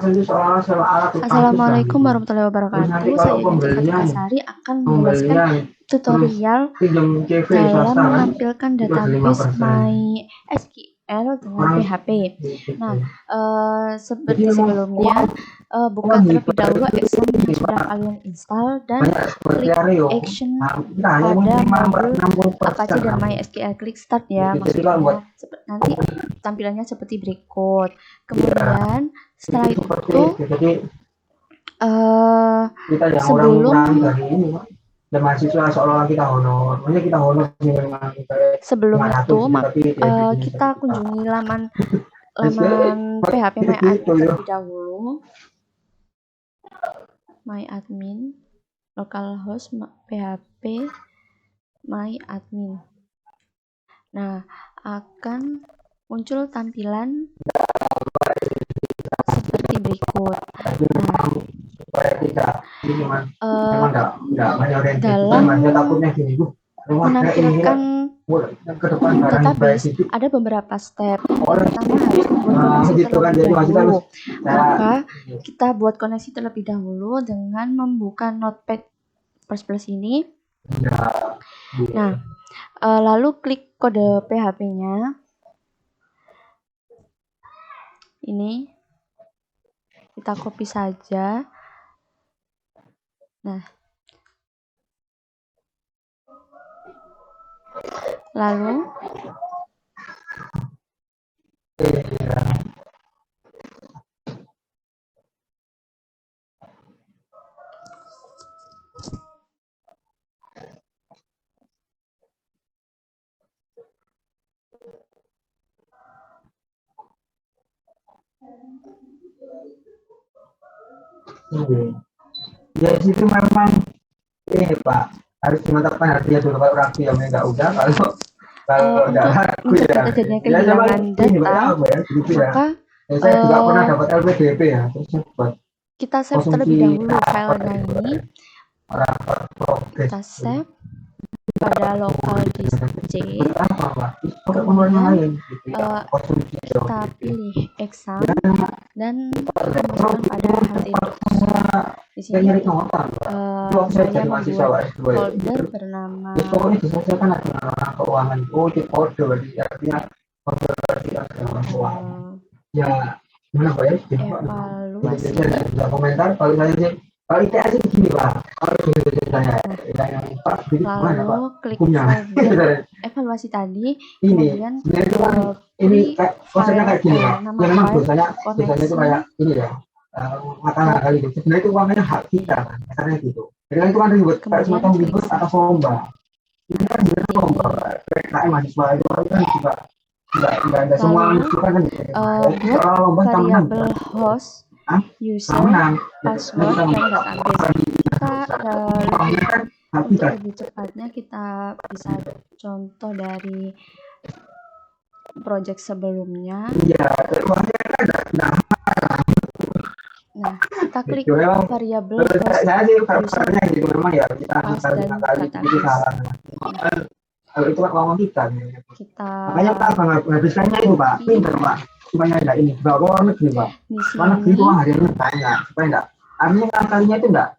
Assalamualaikum warahmatullahi wabarakatuh. Saya Nanti Fatikasari akan menjelaskan tutorial dalam menampilkan database MySQL dengan PHP. Nah, seperti sebelumnya, buka terlebih dahulu exam yang sudah kalian install dan klik action pada modul Apache dan MySQL. Klik start ya, maksudnya nanti tampilannya seperti berikut. Kemudian setelah itu sebelum itu kita kunjungi laman PHP MyAdmin terlebih dahulu. MyAdmin localhost PHP MyAdmin. Nah, akan muncul tampilan seperti berikut. Dalam menampilkan database ada beberapa step. Pertama harus membuat koneksi terlebih dahulu. Maka kita buat koneksi terlebih dahulu dengan membuka Notepad++ ini. Nah, lalu klik kode PHP-nya. Ini kita copy saja. Nah, lalu ya situ memang ini Pak harus dimantapkan hatinya dulu kalau rapi ya nggak udah kalau untuk mencegah terjadinya kehilangan data, maka saya juga pernah dapat LPDP ya, terus buat kita save terlebih dahulu filenya ini. Kita save pada local disk C. Kemudian kita pilih exam dan masukkan pada hard disk. Di sini saya membuat folder bernama evaluasi. Komentar kalau saya sih kalau itu aja begini Pak. Lalu klik folder evaluasi tadi, kemudian ini konsepnya kayak gini ya. Memang biasanya itu kayak ini ya. Makanan kali itu sebenarnya itu uangnya hak kita kan, karena gitu. Jadi kan itu kan ribet kayak semacam ribet atau lomba. Ini kan sebenarnya lomba. Kayak mahasiswa itu kan juga tidak semua mahasiswa kan gitu. Buat variabel host, user, password, dan database. Untuk lebih cepatnya kita bisa contoh dari project sebelumnya. Nah, kita klik variabel host, user, pass, dan database. Kalau itu kan uang kita. Makanya Pak habiskannya itu Pak, pinter Pak, supaya ada ini. Bawa ke luar negeri Pak. Luar negeri itu hariannya banyak, supaya enggak. Artinya kalinya itu enggak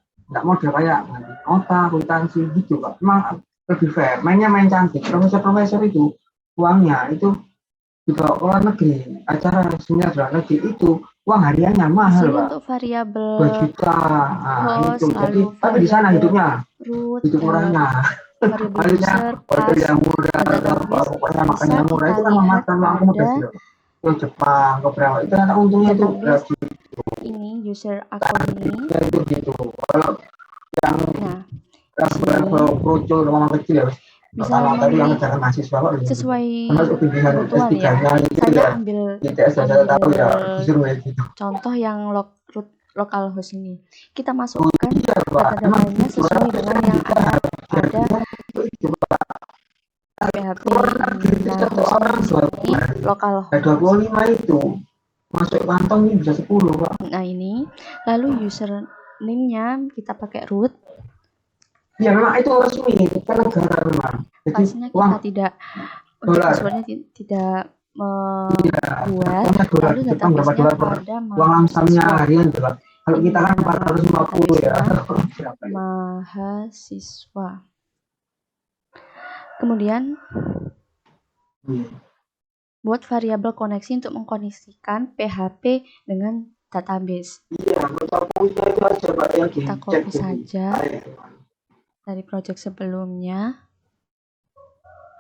model kayak nota, kwitansi gitu Pak. Memang lebih fair. Mainnya main cantik. Profesor itu uangnya itu dibawa ke luar negeri. Acara seminar luar negeri itu uang hariannya mahal Pak. Untuk variabel 2 juta. Nah, itu. Jadi tapi di sana hidupnya hidup orangnya. User, pass, yang murah, pokoknya makan yang murah itu kan memakan uangmu dari Jepang ke berapa itu kan untungnya itu ini user akun ini itu gitu. Kalau yang kerucul rumah kecil ya bisa memilih sesuai kebutuhan ya. Saya ambil contoh yang localhost ini. Kita masukkan data-datanya sesuai dengan yang ada PHP. Nah, ini localhost. 25 itu masuk kantong ini bisa 10 Pak. Nah ini, lalu username-nya kita pakai root. Ya memang itu resmi, kan negara memang. Pastinya kita tidak, untuk passwordnya tidak membuat $1 lalu Jepang berapa database-nya dolar per pada uang lamsamnya mahasiswa. harian gitu Pak. Kalau kita kan Ini nama 450 ya. database-nya mahasiswa. Kemudian buat variabel koneksi untuk mengkoneksikan PHP dengan database. Iya, punya itu aja Pak yang Kita copy saja dari project sebelumnya.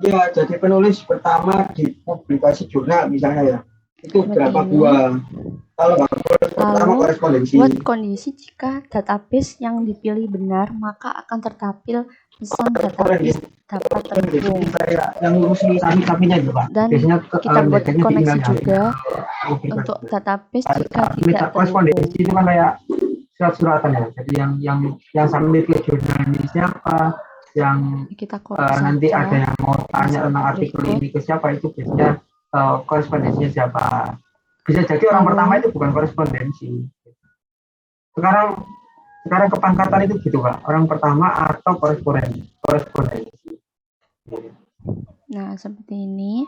Ya, jadi penulis pertama di publikasi jurnal misalnya ya, itu Seperti berapa ini. buah. Kalau nggak pertama Lalu korespondensi. buat kondisi jika database yang dipilih benar, maka akan tertampil pesan database dapat terhubung. Yang ngurus sapi-sapinya itu Pak. Dan Biasanya kita buat biasanya koneksi emailnya. juga untuk database jika tidak korespondensi terhubung. itu kan kayak surat-suratan ya. Jadi yang submit ke jurnal ini siapa, yang Kita copy nanti saja. ada yang mau tanya tentang artikel ini ke siapa, itu biasanya korespondensinya siapa. Bisa jadi orang pertama itu bukan korespondensi. Sekarang kepangkatan itu gitu Pak, orang pertama atau korespondensi. Nah, seperti ini.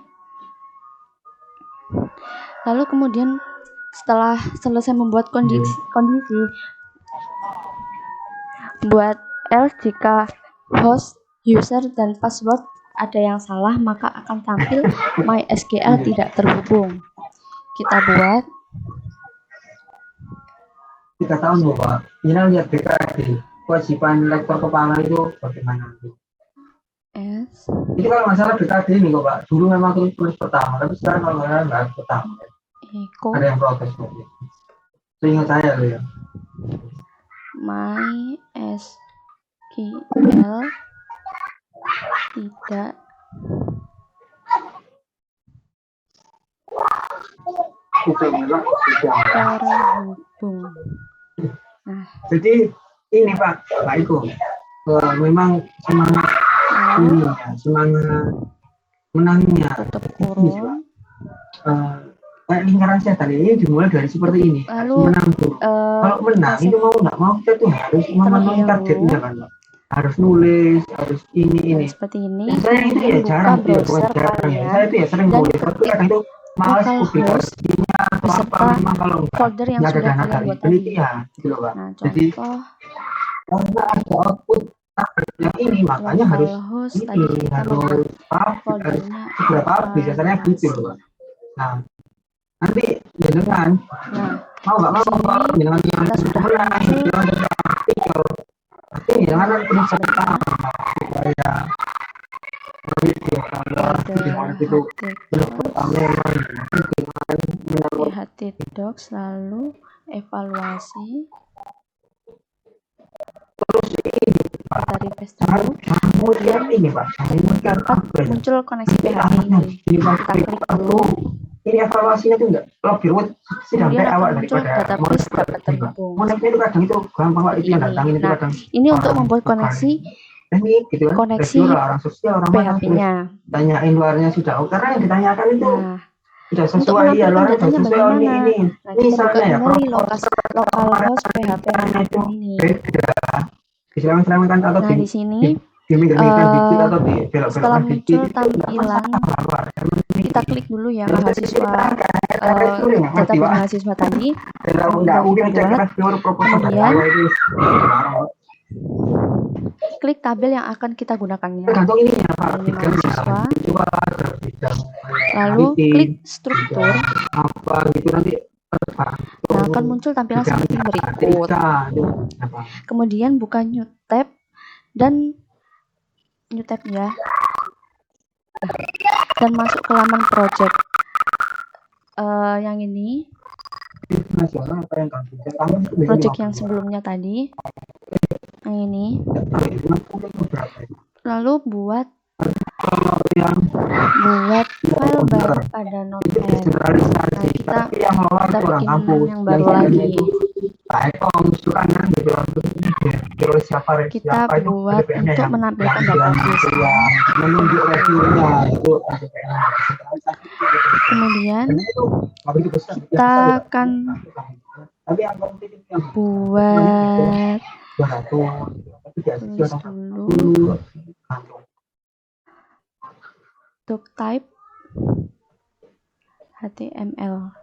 Lalu kemudian setelah selesai membuat kondisi buat else jika host, user, dan password ada yang salah, maka akan tampil MySQL tidak terhubung. Kita buat. Kita tahu bahwa ini lihat BKD, kewajiban lektor kepala itu bagaimana? Itu kalau masalah BKD ini kok Pak, dulu memang tulis pertama, tapi sekarang kalau nggak harus pertama. Ada yang protes seperti itu. Seingat saya loh ya. MySQL tidak terhubung. Nah, jadi ini Pak Iko, memang semangat ini ya, semangat menangnya. Tutup kurung. Kayak lingkaran setan ini dimulai dari seperti ini. Lalu menang dulu. Kalau menang itu mau nggak mau kita tuh harus memenuhi targetnya kan Pak. Harus nulis, harus ini. Seperti ini. Saya itu ya jarang tuh, bukan jarang ya. Saya itu ya sering nulis, tapi kadang itu malas publikasinya atau apa, memang kalau folder yang sudah kalian buat tadi. Ya, gitu loh Pak. Nah, Jadi karena ada output yang ini, makanya harus ini, harus foldernya seberapa biasanya gitu loh Pak. Nah, nanti jangan mau nggak mau kalau jangan tapi jangan tulis serta supaya itu htdocs lalu evaluasi terus ini kita refresh dulu. Kemudian ini Pak, muncul koneksi PHP ini. Kita klik dulu. Ini evaluasinya tuh enggak lebih ruwet sih sampai awal daripada database dapat terhubung. Koneknya itu kadang itu gampang Pak, itu yang datangin itu kadang. Ini untuk membuat koneksi teknik gitu kan. Koneksi orang sosial, orang PHP-nya. Tanyain luarnya sudah, karena yang ditanyakan itu sudah sesuai ya, luarnya sudah sesuai ini. Misalnya ya, localhost PHP ini. Diselamatkan atau di sini setelah muncul tampilan kita klik dulu ya mahasiswa data mahasiswa tadi, kemudian klik tabel yang akan kita gunakannya, ini mahasiswa, lalu klik struktur. Nah, akan muncul tampilan seperti berikut. Kemudian buka new tab dan ya, dan masuk ke laman project yang ini, project yang sebelumnya tadi, yang ini. Lalu buat file baru pada notepad. Nah, kita bikin yang baru lagi. Kita buat untuk menampilkan database. Kemudian kita akan buat tulis dulu untuk type HTML.